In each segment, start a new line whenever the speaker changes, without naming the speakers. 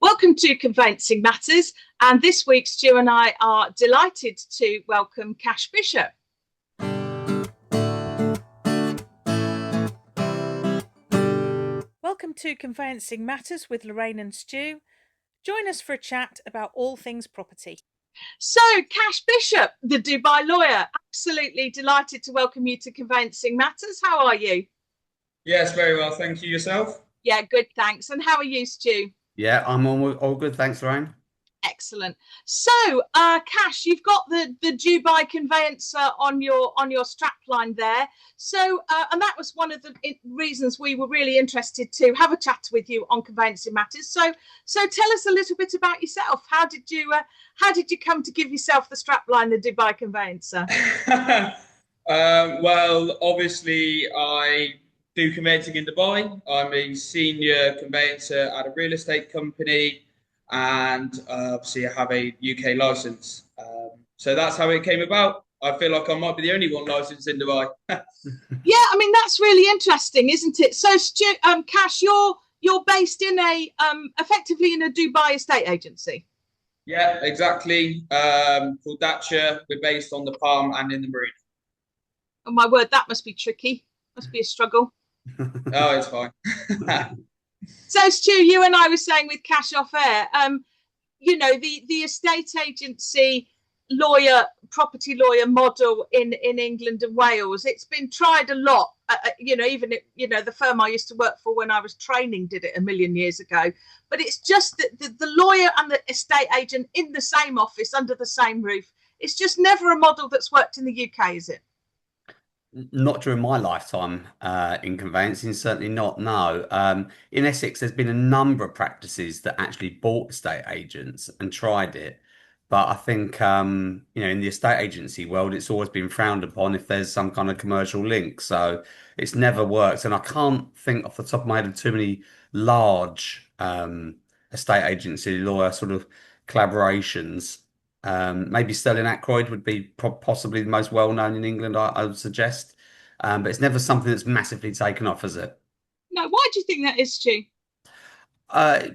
Welcome to Conveyancing Matters, and this week Stu and I are delighted to welcome Cash Bishop. Welcome to Conveyancing Matters with Lorraine and Stu. Join us for a chat about all things property. So, Cash Bishop, the Dubai lawyer, absolutely delighted to welcome you to Conveyancing Matters. How are you?
Yes, very well. Thank you. Yourself?
Yeah, good, thanks. And how are you, Stu?
Yeah, I'm all good. Thanks, Lorraine.
Excellent. So, Cash, you've got the Dubai conveyancer on your strap line there. So, and that was one of the reasons we were really interested to have a chat with you on Conveyancing Matters. So tell us a little bit about yourself. How did you come to give yourself the strap line, the Dubai conveyancer?
Well, obviously, I do conveyancing in Dubai. I'm a senior conveyancer at a real estate company, and obviously I have a UK license. So that's how it came about. I feel like I might be the only one licensed in Dubai.
Yeah, I mean that's really interesting, isn't it? So, Cash, you're based in effectively in a Dubai estate agency.
Yeah, exactly. Called Dacia. We're based on the Palm and in the Marina.
Oh my word, that must be tricky. Must be a struggle.
Oh, it's fine.
So, Stu, you and I were saying with Cash off air, the estate agency property lawyer model in England and Wales, it's been tried a lot. Even the firm I used to work for when I was training did it a million years ago. But it's just that the lawyer and the estate agent in the same office under the same roof. It's just never a model that's worked in the UK, is it?
Not during my lifetime in conveyancing, certainly not. No. In Essex, there's been a number of practices that actually bought estate agents and tried it. But I think, in the estate agency world, it's always been frowned upon if there's some kind of commercial link. So it's never worked. And I can't think off the top of my head of too many large estate agency lawyer sort of collaborations. Maybe Sterling Ackroyd would be possibly the most well known in England, I would suggest. But it's never something that's massively taken off, is it?
No, why do you think that is, Stu?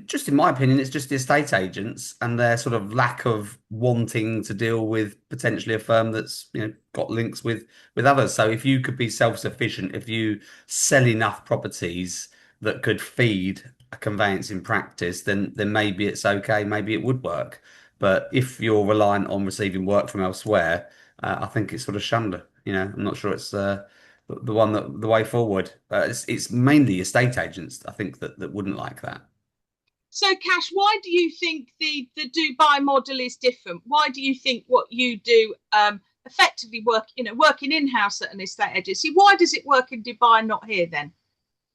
Just in my opinion, it's just the estate agents and their sort of lack of wanting to deal with potentially a firm that's got links with others. So if you could be self-sufficient, if you sell enough properties that could feed a conveyancing practice, then maybe it's okay, maybe it would work. But if you're reliant on receiving work from elsewhere, I think it's sort of shunned. I'm not sure it's the way forward. It's mainly estate agents, I think, that wouldn't like that.
So, Cash, why do you think the Dubai model is different? Why do you think what you do effectively working in-house at an estate agency? Why does it work in Dubai and not here then?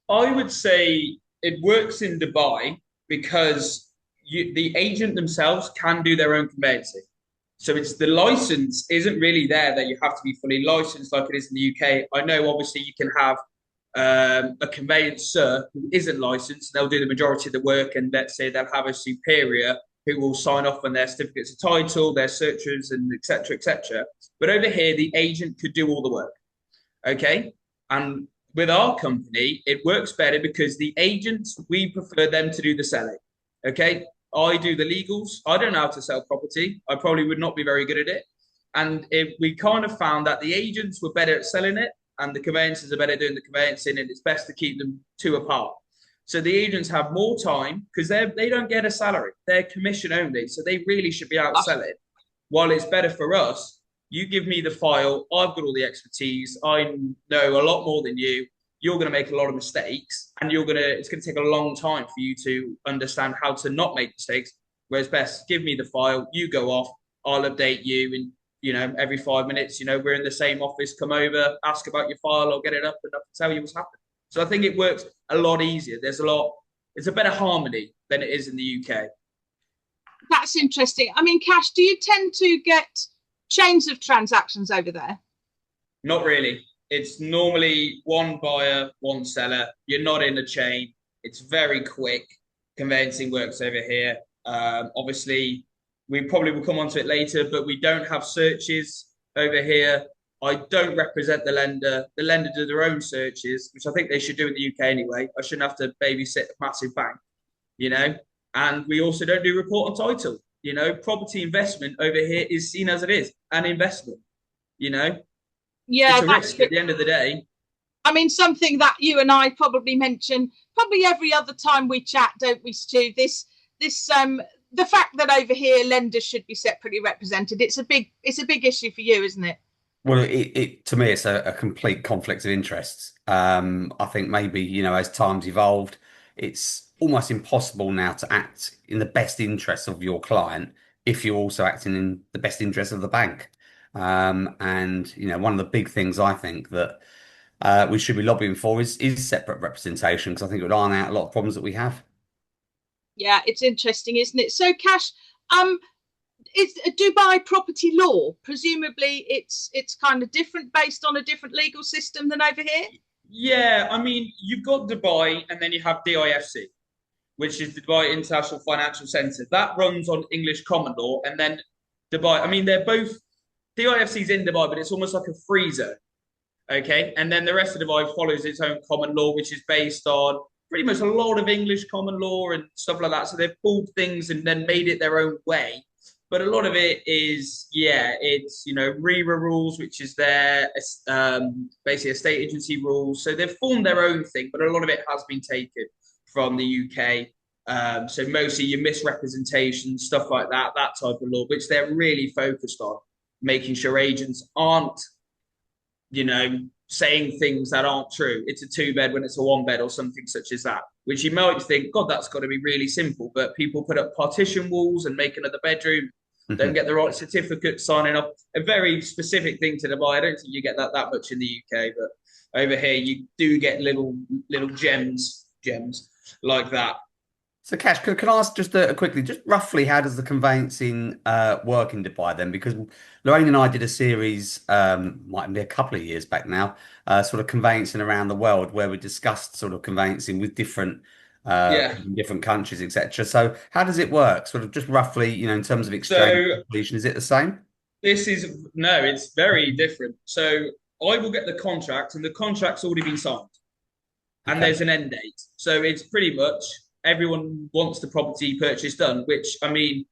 I would say it works in Dubai because the agent themselves can do their own conveyancing. So it's the license isn't really there that you have to be fully licensed like it is in the UK. I know obviously you can have a conveyancer who isn't licensed. They'll do the majority of the work, and let's say they'll have a superior who will sign off on their certificates of title, their searches, and etc. etc. But over here, the agent could do all the work. Okay, and with our company, it works better because the agents, we prefer them to do the selling. Okay, I do the legals. I don't know how to sell property. I probably would not be very good at it. And if we kind of found that the agents were better at selling it and the conveyancers are better doing the conveyancing, and it's best to keep them two apart. So the agents have more time because they don't get a salary. They're commission only. So they really should be out selling. While it's better for us, you give me the file. I've got all the expertise. I know a lot more than you. You're going to make a lot of mistakes, and it's going to take a long time for you to understand how to not make mistakes. Whereas best, give me the file, you go off, I'll update you, and every 5 minutes, we're in the same office, come over, ask about your file, I'll get it up and I can tell you what's happened. So I think it works a lot easier. It's a better harmony than it is in the UK.
That's interesting. I mean, Cash, do you tend to get chains of transactions over there?
Not really. It's normally one buyer, one seller. You're not in a chain. It's very quick. Conveyancing works over here. Obviously, we probably will come on to it later, but we don't have searches over here. I don't represent the lender. The lender do their own searches, which I think they should do in the UK anyway. I shouldn't have to babysit a massive bank, And we also don't do report on title. You know, property investment over here is seen as it is an investment. You know,
Yeah,
it's a risk at the end of the day.
I mean, something that you and I probably mention probably every other time we chat, don't we, Stu? The fact that over here lenders should be separately represented. It's a big issue for you, isn't it?
Well, to me, it's a complete conflict of interests. I think maybe, as times evolved, it's almost impossible now to act in the best interests of your client if you're also acting in the best interest of the bank. And one of the big things I think that we should be lobbying for is separate representation, because I think it would iron out a lot of problems that we have.
Yeah, it's interesting, isn't it? So, Cash, is Dubai property law? Presumably, it's kind of different based on a different legal system than over here.
Yeah, I mean, you've got Dubai, and then you have DIFC, which is the Dubai International Financial Centre. That runs on English common law, and then Dubai. I mean, they're both DIFC's in Dubai, but it's almost like a free zone. Okay, and then the rest of Dubai follows its own common law, which is based on pretty much a lot of English common law and stuff like that. So they've pulled things and then made it their own way. But a lot of it is, yeah, it's, RERA rules, which is their basically estate agency rules. So they've formed their own thing, but a lot of it has been taken from the UK. So mostly your misrepresentation, stuff like that type of law, which they're really focused on, making sure agents aren't, saying things that aren't true. It's a 2-bed when it's a 1-bed or something such as that, which you might think, God, that's got to be really simple. But people put up partition walls and make another bedroom, don't get the right certificate, signing up. A very specific thing to Dubai. I don't think you get that much in the UK, but over here you do get little gems like that.
So, Cash, can I ask just quickly, just roughly, how does the conveyancing work in Dubai then? Because Lorraine and I did a series, might be a couple of years back now, sort of conveyancing around the world, where we discussed sort of conveyancing with
Yeah.
different countries, etc. So, how does it work? Sort of just roughly, in terms of exchange completion, is it the same?
No, it's very different. So I will get the contract, and the contract's already been signed, and
Okay.
there's an end date. So it's pretty much everyone wants the property purchase done, which, I mean,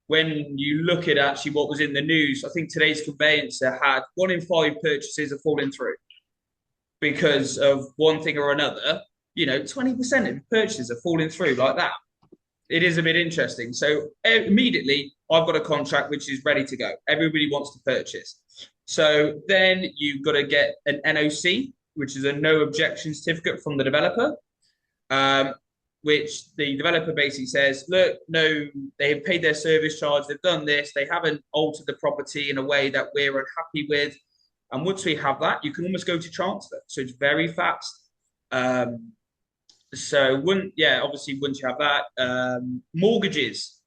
when you look at actually what was in the news, I think today's conveyancer had 1 in 5 purchases are falling through because of one thing or another. 20% of purchases are falling through like that. It is a bit interesting. So immediately, I've got a contract which is ready to go. Everybody wants to purchase. So then you've got to get an NOC, which is a no objection certificate from the developer. Which the developer basically says, look, no, they've paid their service charge, they've done this, they haven't altered the property in a way that we're unhappy with. And once we have that, you can almost go to transfer. So it's very fast. Obviously, once you have that, mortgages,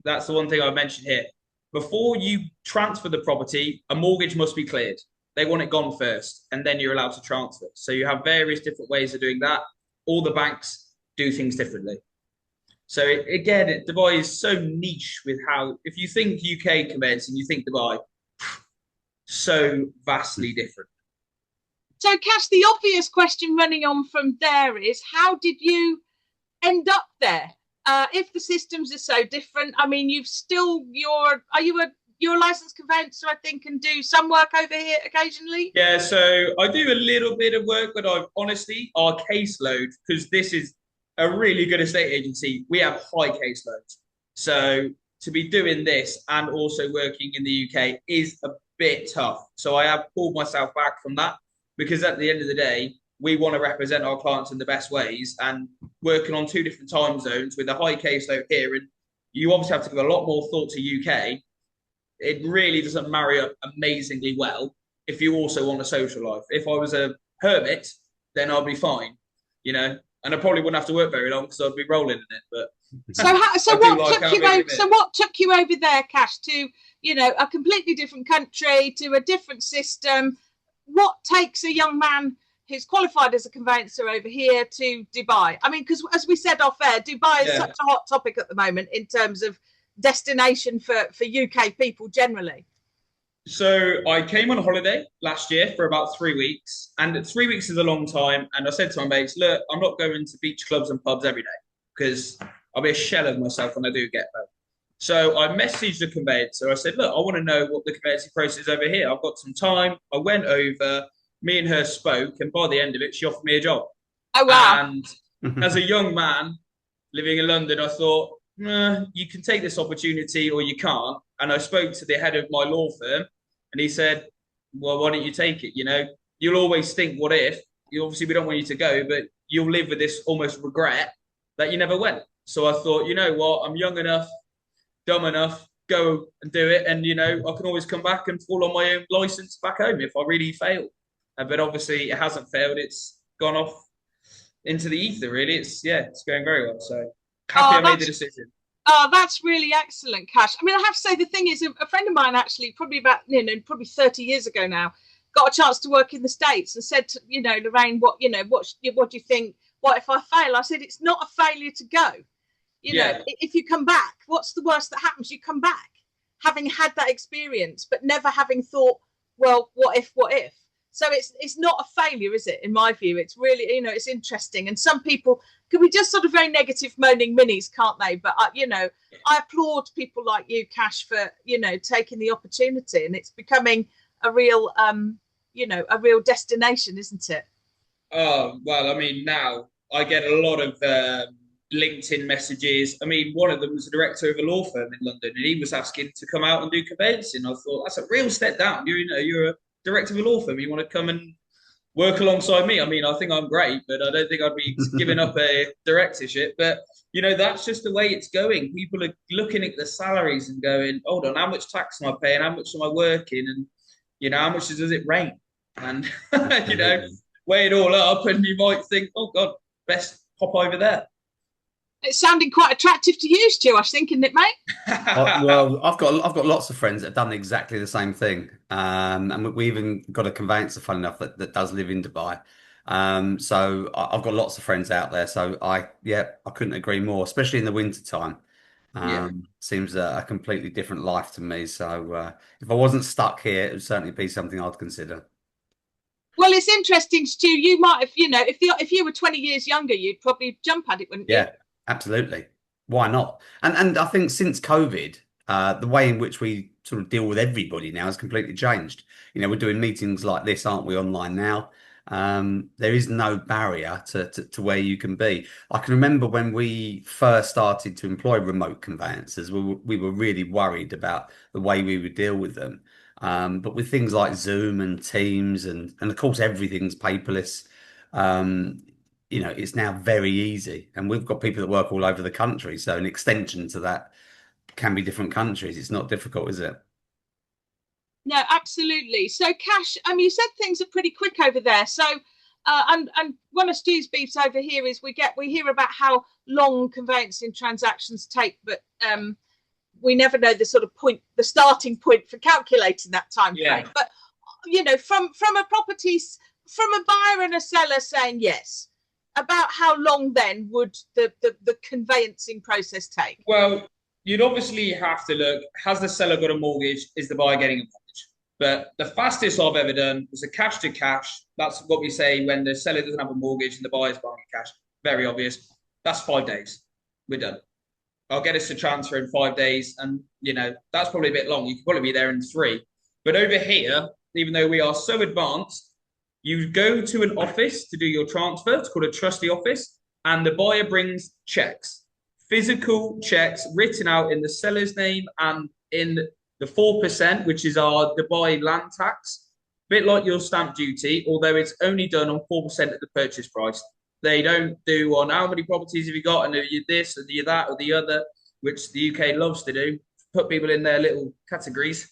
that's the one thing I mentioned here. Before you transfer the property, a mortgage must be cleared. They want it gone first, and then you're allowed to transfer. So you have various different ways of doing that. All the banks do things differently. So Dubai is so niche with how, if you think UK conveyancing, you think Dubai, so vastly different.
So, Cash, the obvious question running on from there is, how did you end up there? If the systems are so different, I mean, you're a licensed conveyancer, I think, and do some work over here occasionally?
Yeah, so I do a little bit of work, but honestly, our caseload, because this is a really good estate agency, we have high caseloads. So to be doing this and also working in the UK is a bit tough. So I have pulled myself back from that, because at the end of the day, we want to represent our clients in the best ways, and working on 2 different time zones with a high caseload here, and you obviously have to give a lot more thought to UK. It really doesn't marry up amazingly well if you also want a social life. If I was a hermit, then I'd be fine, and I probably wouldn't have to work very long because I'd be rolling in it. But
what took you over there, Cash, to a completely different country, to a different system? What takes a young man who's qualified as a conveyancer over here to Dubai? I mean, because as we said off air, Dubai is such a hot topic at the moment in terms of destination for UK people generally.
So I came on holiday last year for about 3 weeks, and 3 weeks is a long time. And I said to my mates, look, I'm not going to beach clubs and pubs every day, because I'll be a shell of myself when I do get home. So I messaged the conveyancer. I said, look, I want to know what the conveyancing process is over here. I've got some time. I went over, me and her spoke, and by the end of it, she offered me a job.
Oh, wow.
And as a young man living in London, I thought, you can take this opportunity or you can't. And I spoke to the head of my law firm, and he said, well, why don't you take it? You know, you'll always think, what if? Obviously, we don't want you to go, but you'll live with this almost regret that you never went. So I thought, you know what? I'm young enough, dumb enough, go and do it. And, you know, I can always come back and fall on my own license back home if I really fail. But obviously, it hasn't failed. It's gone off into the ether, really. It's going very well. So happy I made the decision.
Oh, that's really excellent, Cash. I mean, I have to say, the thing is, a friend of mine actually, probably 30 years ago now, got a chance to work in the States and said to, Lorraine, what do you think? What if I fail? I said, it's not a failure to go. You know, if you come back, what's the worst that happens? You come back having had that experience, but never having thought, well, what if? So it's not a failure, is it? In my view, it's really, it's interesting. And some people can be just sort of very negative, moaning minis, can't they? But, I applaud people like you, Cash, for, taking the opportunity. And it's becoming a real, a real destination, isn't it?
Oh, well, I mean, now I get a lot of LinkedIn messages. I mean, one of them was a director of a law firm in London, and he was asking to come out and do conveyancing. I thought, that's a real step down. You're a director of a law firm. You want to come and work alongside me? I mean, I think I'm great, but I don't think I'd be giving up a directorship. But, that's just the way it's going. People are looking at the salaries and going, hold on, how much tax am I paying? How much am I working? And, how much does it rain? And, weigh it all up, and you might think, oh, God, best hop over there.
It's sounding quite attractive to you, Stu, I think, isn't it, mate?
Well, I've got lots of friends that have done exactly the same thing, and we even got a conveyancer, fun enough, that does live in Dubai. So I've got lots of friends out there. So I couldn't agree more, especially in the winter time. Seems a completely different life to me. So if I wasn't stuck here, it would certainly be something I'd consider.
Well, it's interesting, Stu. You might have, if you were 20 years younger, you'd probably jump at it, wouldn't you?
Yeah, absolutely. Why not? And I think since COVID, the way in which we sort of deal with everybody now has completely changed. We're doing meetings like this, aren't we, online now? There is no barrier to where you can be. I can remember when we first started to employ remote conveyancers, we were really worried about the way we would deal with them. But with things like Zoom and Teams and of course everything's paperless, it's now very easy. And we've got people that work all over the country. So an extension to that can be different countries. It's not difficult, is it?
No, absolutely. So, Cash, you said things are pretty quick over there. So, and one of Stu's beefs over here is we hear about how long conveyancing transactions take, but we never know the starting point for calculating that time frame. But from a buyer and a seller saying yes, about how long then would the conveyancing process take?
Well, you'd obviously have to look, has the seller got a mortgage? Is the buyer getting a mortgage? But the fastest I've ever done was a cash to cash. That's what we say when the seller doesn't have a mortgage and the buyer's buying cash. Very obvious. That's 5 days. We're done. I'll get us to transfer in 5 days. And, that's probably a bit long. You could probably be there in 3. But over here, even though we are so advanced, you go to an office to do your transfer. It's called a trustee office. And the buyer brings checks, physical checks written out in the seller's name and in the 4%, which is our Dubai land tax. A bit like your stamp duty, although it's only done on 4% of the purchase price. They don't do on how many properties have you got, and are you this, or are you that, or the other, which the UK loves to do, put people in their little categories.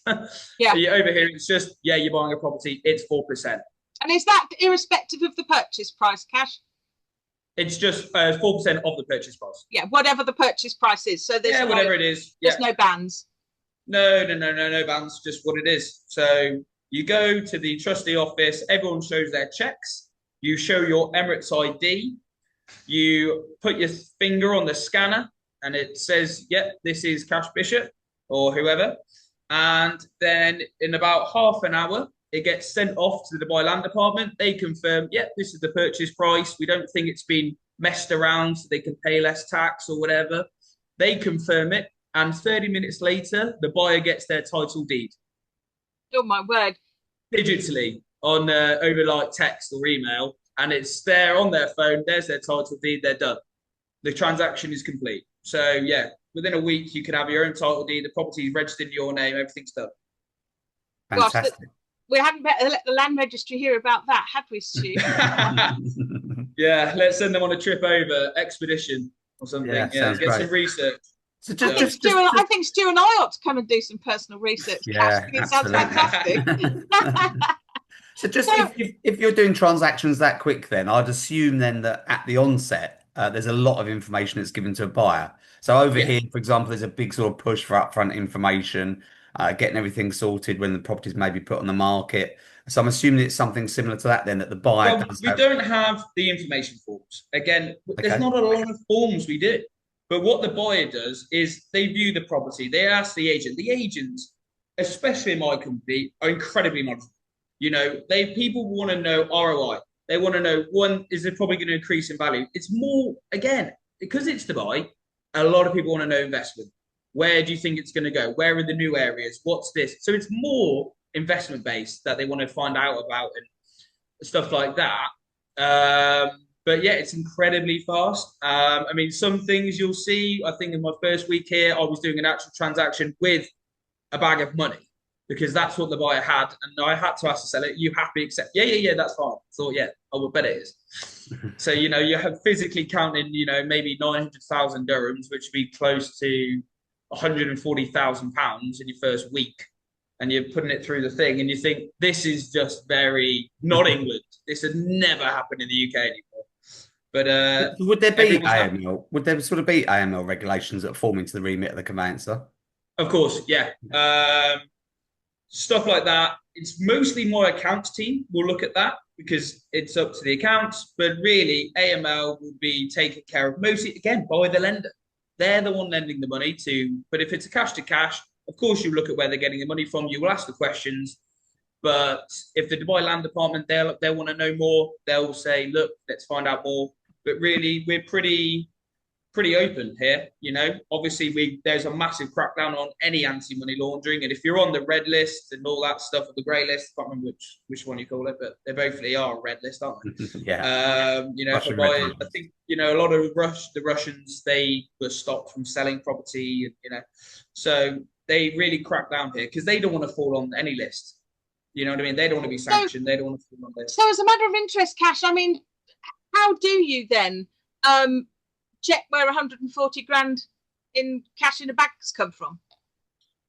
Yeah. Over here, it's just, you're buying a property, it's 4%.
And is that irrespective of the purchase price, Cash?
It's just 4% of the purchase price.
Yeah, whatever the purchase price is. So there's
whatever it is.
There's no bands.
No bands, just what it is. So you go to the trustee office, everyone shows their checks, you show your Emirates ID, you put your finger on the scanner and it says, this is Cash Bishop or whoever. And then in about half an hour, it gets sent off to the Dubai Land Department. They confirm, this is the purchase price. We don't think it's been messed around so they can pay less tax or whatever. they confirm it, and 30 minutes later, the buyer gets their title deed
Oh my word.
digitally on over like text or email, and it's there on their phone. There's their title deed. They're done. The transaction is complete. So yeah, within a week, you can have your own title deed. The property is registered in your name. Everything's done.
Gosh,
Fantastic.
we hadn't better let the land registry hear about that, had we, Stu?
Yeah, let's send them on a trip over expedition or something.
Yeah,
Yeah,
sounds
get
great.
some research.
So
I think Stu and I ought to come and do some personal research.
yeah,
It sounds fantastic.
So just if you're doing transactions that quick, then I'd assume then that at the onset, there's a lot of information that's given to a buyer. So over
Yeah.
here, for example, there's a big sort of push for upfront information, getting everything sorted when the property's maybe put on the market. So I'm assuming it's something similar to that then, that the buyer
Well,
does
we
have.
don't have the information forms. Again, there's
Okay.
not a lot of forms we do. But what the buyer does is they view the property, they ask the agent. The agents, especially in my company, are incredibly knowledgeable. You know, people want to know ROI. They want to know, one, is it probably going to increase in value? It's more, again, because it's Dubai, a lot of people want to know investment. Where do you think it's going to go? Where are the new areas? What's this? So it's more investment based that they want to find out about and stuff like that. But yeah, it's incredibly fast. I mean, some things you'll see. I think in my first week here, I was doing an actual transaction with a bag of money because that's what the buyer had, and I had to ask the seller, "You happy? Accept? Yeah, that's fine." I thought, yeah, I would bet it is. So you know, you have physically counting, you know, maybe 900,000 dirhams, which would be close to 140,000 pounds in your first week, and you're putting it through the thing, and you think this is just very not England. This had never happened in the UK anymore. But
Would there be
everyone's happy.
AML? Would there sort of be AML regulations that fall into the remit of the conveyancer?
Of course, yeah. Stuff like that. It's mostly my accounts team will look at that because it's up to the accounts. But really, AML will be taken care of mostly again by the lender. They're the one lending the money to. But if it's a cash to cash, of course you look at where they're getting the money from. You will ask the questions. But if the Dubai Land Department they want to know more, they'll say, "Look, let's find out more." But really, we're pretty open here. You know, obviously there's a massive crackdown on any anti-money laundering, and if you're on the red list and all that stuff, or the grey list, I can't remember which one you call it, but they both are a red list, aren't they?
Yeah.
You know,
Russian
I think you know a lot of the Russians they were stopped from selling property, you know, so they really crack down here because they don't want to fall on any list. You know what I mean? They don't want to be sanctioned. They don't want to fall on this.
So, as a matter of interest, Cash, I mean, how do you then check where 140 grand in cash in a bank's come from?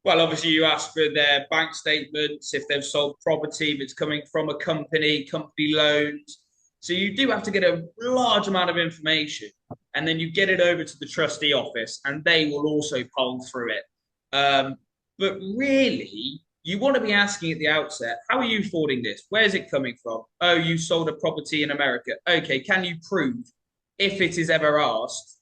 Well, obviously, you ask for their bank statements, if they've sold property, if it's coming from a company loans. So you do have to get a large amount of information, and then you get it over to the trustee office, and they will also poll through it. But really, you want to be asking at the outset, how are you affording this? Where's it coming from? Oh, you sold a property in America. Okay, can you prove, if it is ever asked,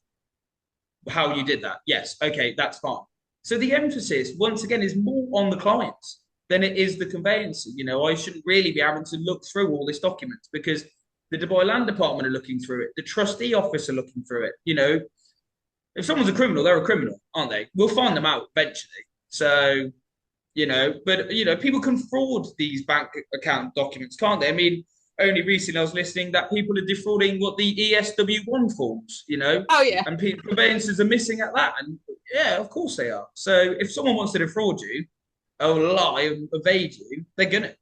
how you did that? Yes, okay, that's fine. So the emphasis, once again, is more on the clients than it is the conveyancer. You know, I shouldn't really be having to look through all this documents because the Dubai Land Department are looking through it. The trustee office are looking through it. You know, if someone's a criminal, they're a criminal, aren't they? We'll find them out eventually. So, you know, but, you know, people can fraud these bank account documents, can't they? I mean, only recently I was listening that people are defrauding what the ESW1 forms, you know?
Oh, yeah.
And conveyancers are missing at that. And yeah, of course they are. So if someone wants to defraud you or lie and evade you, they're going to.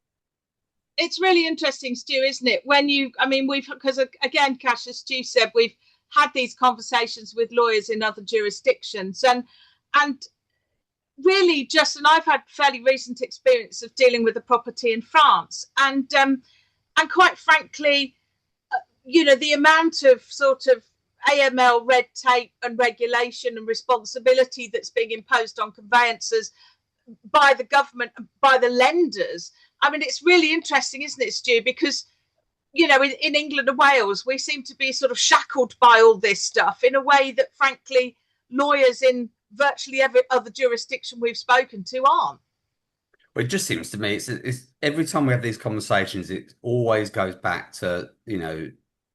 It's really interesting, Stu, isn't it? When because again, Cash, as Stu said, we've had these conversations with lawyers in other jurisdictions and really and I've had fairly recent experience of dealing with a property in France and quite frankly, you know, the amount of sort of AML red tape and regulation and responsibility that's being imposed on conveyancers by the government, by the lenders. I mean, it's really interesting, isn't it, Stu? Because, you know, in England and Wales, we seem to be sort of shackled by all this stuff in a way that, frankly, lawyers in virtually every other jurisdiction we've spoken to aren't.
Well, it just seems to me it's every time we have these conversations, it always goes back to, you know,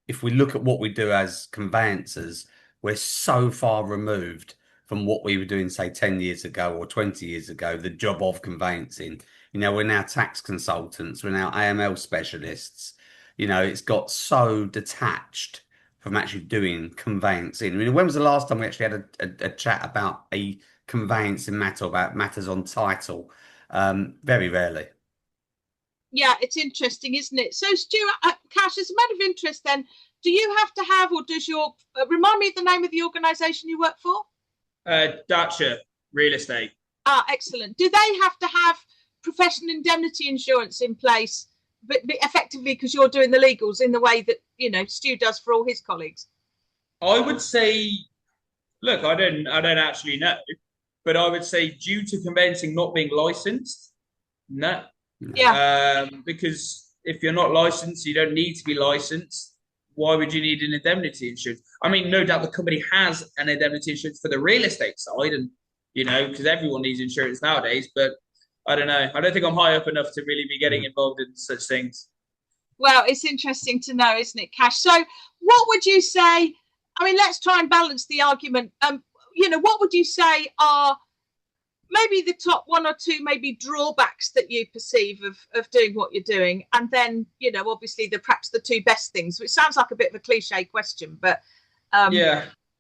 if we look at what we do as conveyancers, we're so far removed from what we were doing, say, 10 years ago or 20 years ago, the job of conveyancing. We're now tax consultants, we're now AML specialists. It's got so detached from actually doing conveyancing. When was the last time we actually had a chat about a conveyancing matter, about matters on title? Very rarely.
Yeah, it's interesting, isn't it? So, Stu, Cash, as a matter of interest, then, do you have to have, or does your remind me of the name of the organisation you work for?
Dacia Real Estate.
Ah, excellent. Do they have to have professional indemnity insurance in place, but effectively because you're doing the legals in the way that Stu does for all his colleagues?
I would say, look, I don't actually know, but I would say due to conveyancing not being licensed, no.
Yeah.
Because if you're not licensed, you don't need to be licensed. Why would you need an indemnity insurance? I mean, no doubt the company has an indemnity insurance for the real estate side, and because everyone needs insurance nowadays. But I don't know. I don't think I'm high up enough to really be getting involved in such things.
Well, it's interesting to know, isn't it, Cash? So, what would you say? I mean, let's try and balance the argument. What would you say are maybe the top one or two maybe drawbacks that you perceive of doing what you're doing, and then obviously perhaps the two best things, which sounds like a bit of a cliche question, but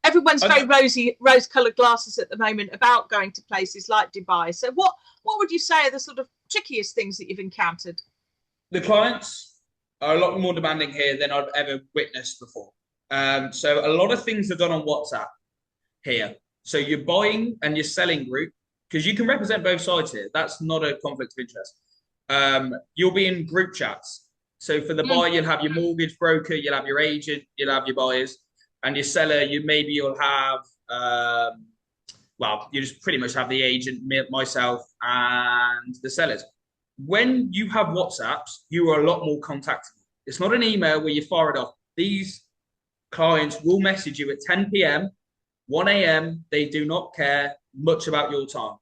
everyone's very rose-colored glasses at the moment about going to places like Dubai. So what would you say are the sort of trickiest things that you've encountered?
The clients are a lot more demanding here than I've ever witnessed before. So a lot of things are done on WhatsApp here. So your buying and your selling group, because you can represent both sides here. That's not a conflict of interest. You'll be in group chats. So for the buyer, you'll have your mortgage broker, you'll have your agent, you'll have your buyers, and your seller, you'll have, you just pretty much have the agent, myself, and the sellers. When you have WhatsApps, you are a lot more contactable. It's not an email where you fire it off. These clients will message you at 10 p.m., 1 a.m. They do not care much about your time.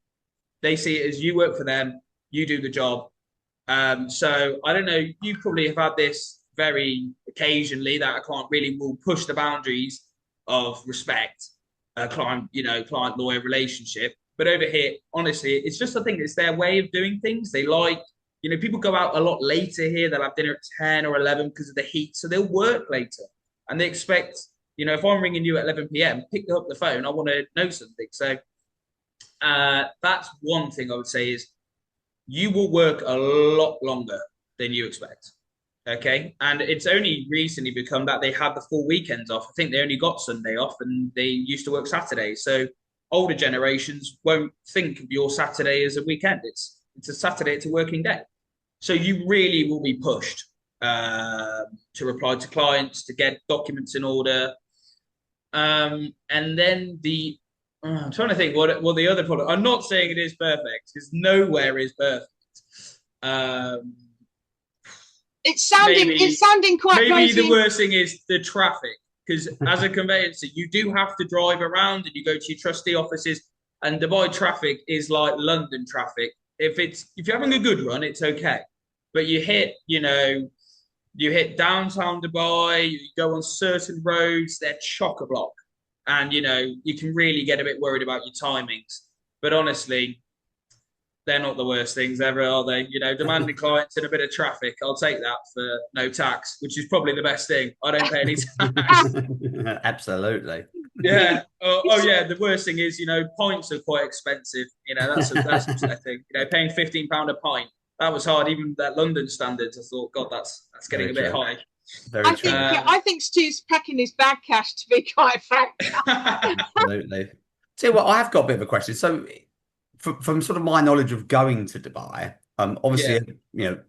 They see it as you work for them, you do the job. So I don't know, you probably have had this very occasionally that a client really will push the boundaries of respect, client-lawyer relationship. But over here, honestly, it's just, I think it's their way of doing things. They like, people go out a lot later here. They'll have dinner at 10 or 11 because of the heat. So they'll work later. And they expect, if I'm ringing you at 11 p.m., pick up the phone. I want to know something. So that's one thing I would say is you will work a lot longer than you expect. Okay. And it's only recently become that they have the full weekends off. I think they only got Sunday off and they used to work Saturday. So older generations won't think of your Saturday as a weekend. It's a Saturday, it's a working day. So you really will be pushed to reply to clients, to get documents in order. And then I'm trying to think what the other product. I'm not saying it is perfect because nowhere is perfect.
It's sounding quite.
Maybe the worst thing is the traffic, because as a conveyancer, you do have to drive around and you go to your trustee offices, and Dubai traffic is like London traffic. If you're having a good run, it's okay, but you hit downtown Dubai, you go on certain roads, they're chock-a-block. And, you can really get a bit worried about your timings. But honestly, they're not the worst things ever, are they? Demanding clients in a bit of traffic, I'll take that for no tax, which is probably the best thing. I don't pay any tax.
Absolutely.
Yeah. Oh, yeah. The worst thing is, pints are quite expensive. That's upsetting. Paying £15 a pint. That was hard, even at London standards. I thought, God, that's getting a bit high.
I think Stu's packing his bag, Cash, to be quite frank.
Absolutely. Tell you what, I have got a bit of a question. So, from sort of my knowledge of going to Dubai, obviously,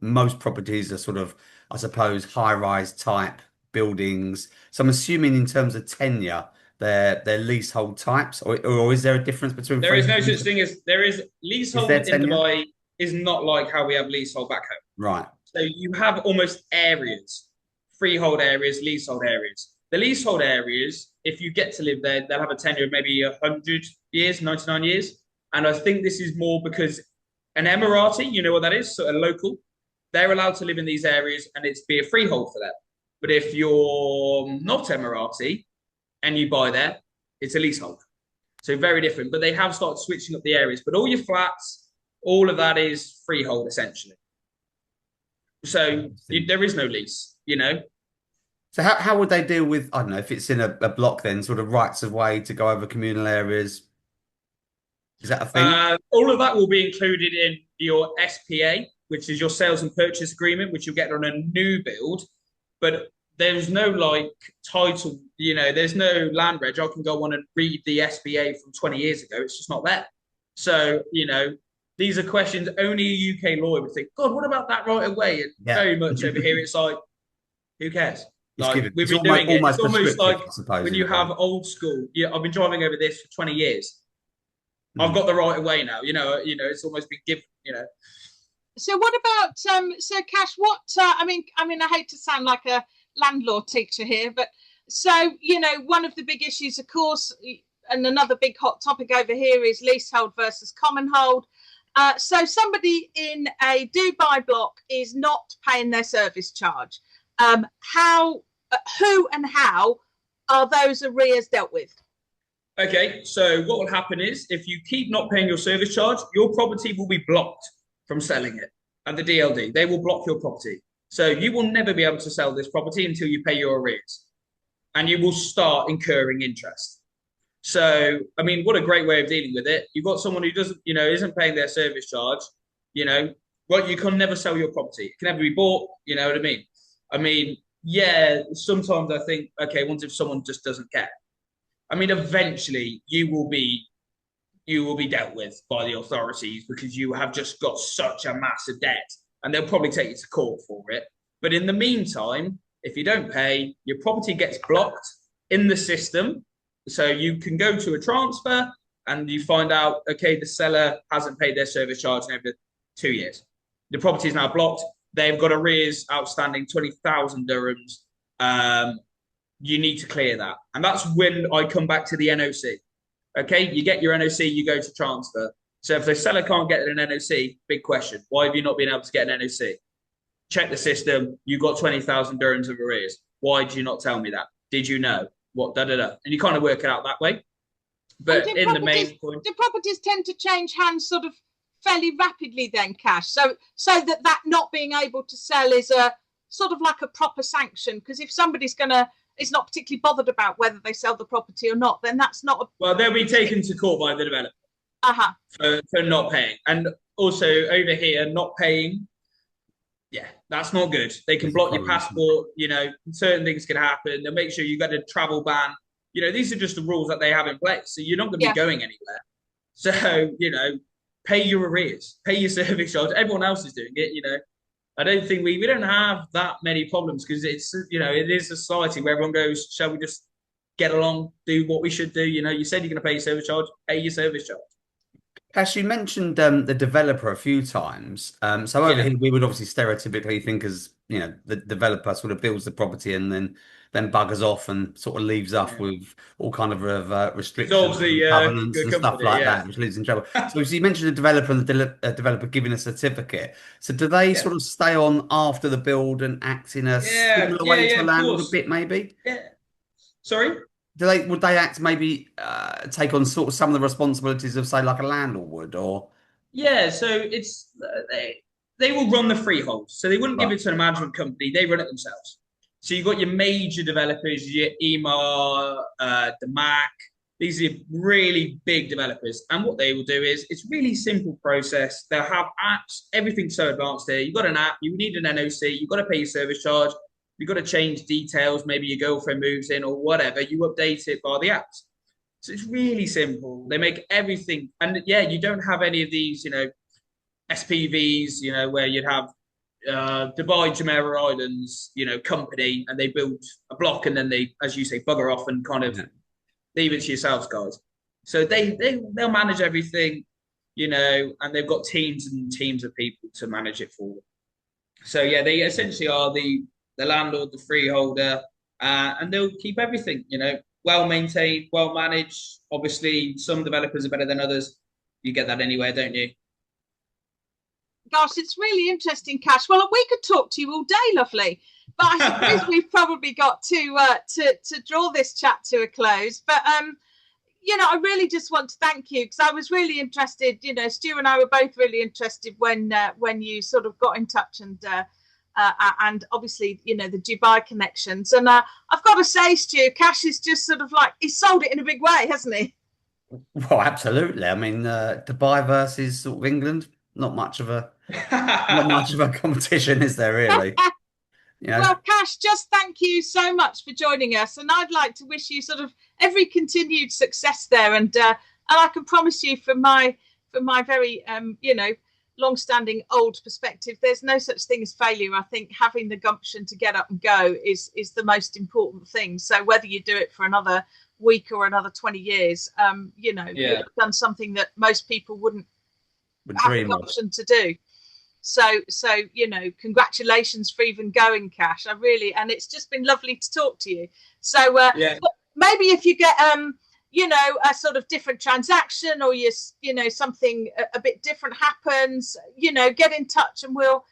most properties are sort of, I suppose, high-rise type buildings. So I'm assuming in terms of tenure, they're leasehold types, or is there a difference between?
There is no such thing as there is leasehold in Dubai is not like how we have leasehold back home.
Right.
So you have almost areas, freehold areas, leasehold areas. The leasehold areas, if you get to live there, they'll have a tenure of maybe 100 years, 99 years. And I think this is more because an Emirati, you know what that is, so a local, they're allowed to live in these areas and it's be a freehold for them. But if you're not Emirati and you buy there, it's a leasehold. So very different. But they have started switching up the areas. But all your flats, all of that is freehold essentially. So there is no lease, you know.
So how would they deal with, I don't know, if it's in a block then, sort of rights of way to go over communal areas? Is that a thing?
All of that will be included in your SPA, which is your sales and purchase agreement, which you'll get on a new build. But there's no like title, you know, there's no land reg. I can go on and read the SPA from 20 years ago. It's just not there. So, you know, these are questions only a UK lawyer would think, God, what about that right away? And very much over here, it's like, who cares? Like we've been doing it. It's almost like when you have old school. Yeah, I've been driving over this for 20 years. I've got the right of way now. You know, it's almost been given. You know.
So what about so Cash? What I mean, I hate to sound like a landlord teacher here, but so you know, one of the big issues, of course, and another big hot topic over here is leasehold versus commonhold. So somebody in a Dubai block is not paying their service charge. Who and how are those arrears dealt with?
Okay, so what will happen is if you keep not paying your service charge, your property will be blocked from selling it at the DLD. They will block your property. So you will never be able to sell this property until you pay your arrears. And you will start incurring interest. So, I mean, what a great way of dealing with it. You've got someone who doesn't, you know, isn't paying their service charge, you know, well, you can never sell your property. It can never be bought, you know what I mean? I mean, yeah, sometimes I think, okay, what if someone just doesn't care? I mean, eventually you will be dealt with by the authorities because you have just got such a massive debt and they'll probably take you to court for it. But in the meantime, if you don't pay, your property gets blocked in the system. So you can go to a transfer and you find out, okay, the seller hasn't paid their service charge in over 2 years. The property is now blocked. They've got arrears outstanding 20,000 dirhams. You need to clear that. And that's when I come back to the NOC. Okay, you get your NOC, you go to transfer. So if the seller can't get an NOC, big question. Why have you not been able to get an NOC? Check the system. You've got 20,000 dirhams of arrears. Why did you not tell me that? Did you know? What, da, da, da. And you kind of work it out that way. But in the main point...
Do properties tend to change hands sort of fairly rapidly then, Cash? So that not being able to sell is a sort of like a proper sanction? Because if somebody's is not particularly bothered about whether they sell the property or not, then that's not a...
Well, they'll be taken to court by the developer for not paying. And also over here, not paying, yeah, that's not good. They can block your passport, you know, certain things can happen. They'll make sure you got a travel ban. You know, these are just the rules that they have in place. So you're not going to be going anywhere. So, you know, pay your arrears, pay your service charge. Everyone else is doing it, you know. I don't think we don't have that many problems because it's, you know, it is a society where everyone goes, shall we just get along, do what we should do? You know, you said you're going to pay your service charge, pay your service charge.
Cash, you mentioned the developer a few times. So over here, we would obviously stereotypically think as, you know, the developer sort of builds the property and then buggers off and sort of leaves us with all kind of restrictions, covenants and stuff like that, which leaves in trouble. So you mentioned the developer and the developer giving a certificate. So do they sort of stay on after the build and act in a similar way to a landlord a bit, maybe?
Yeah. Sorry?
Would they act maybe take on sort of some of the responsibilities of, say, like a landlord would, or?
Yeah, so it's they will run the freehold. So they wouldn't give it to a management company. They run it themselves. So you've got your major developers, your EMA, the MAC. These are really big developers. And what they will do is it's really simple process. They'll have apps, everything's so advanced there. You've got an app, you need an NOC, you've got to pay your service charge. You've got to change details. Maybe your girlfriend moves in or whatever. You update it by the apps. So it's really simple. They make everything. And yeah, you don't have any of these, you know, SPVs, you know, where you'd have Dubai Jumeirah Islands, you know, company, and they build a block and then they, as you say, bugger off and kind of leave it to yourselves, guys. So they'll manage everything, you know, and they've got teams and teams of people to manage it for them. So yeah, they essentially are the landlord, the freeholder, and they'll keep everything, you know, well maintained, well managed. Obviously, some developers are better than others. You get that anywhere, don't you?
Gosh, it's really interesting, Cash. Well, we could talk to you all day, lovely. But I suppose we've probably got to draw this chat to a close. But I really just want to thank you, because I was really interested. Stu and I were both really interested when you sort of got in touch, and obviously, the Dubai connections. And I've got to say, Stu, Cash is just sort of like, he's sold it in a big way, hasn't he?
Well, absolutely. I mean, Dubai versus sort of England, not much of a competition, is there really?
Well, Cash, just thank you so much for joining us, and I'd like to wish you sort of every continued success there. And I can promise you, from my very long-standing old perspective, there's no such thing as failure. I think having the gumption to get up and go is the most important thing. So whether you do it for another week or another 20 years, you've done something that most people wouldn't have the gumption to do. So congratulations for even going, Cash. And it's just been lovely to talk to you. So maybe if you get a sort of different transaction, or something a bit different happens, get in touch and we'll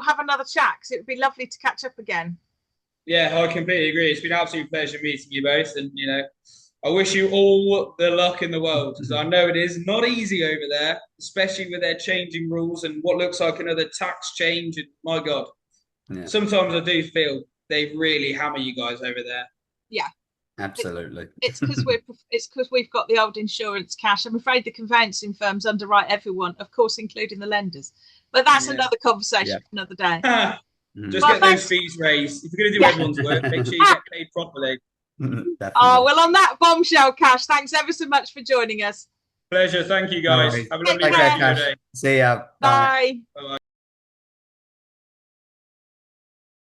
have another chat, because it would be lovely to catch up again.
Yeah, I completely agree. It's been an absolute pleasure meeting you both, and I wish you all the luck in the world, because I know it is not easy over there, especially with their changing rules and what looks like another tax change. And my God, sometimes I do feel they really hammer you guys over there.
Yeah,
absolutely.
It's because we've got the old insurance, Cash. I'm afraid the conveyancing firms underwrite everyone, of course, including the lenders. But that's another conversation for another day.
Just get those fees raised. If you're going to do everyone's work, make sure you get paid properly.
Oh, well, on that bombshell, Cash, thanks ever so much for joining us.
Pleasure. Thank you, guys. Have a lovely
day. See ya.
Bye.
Bye.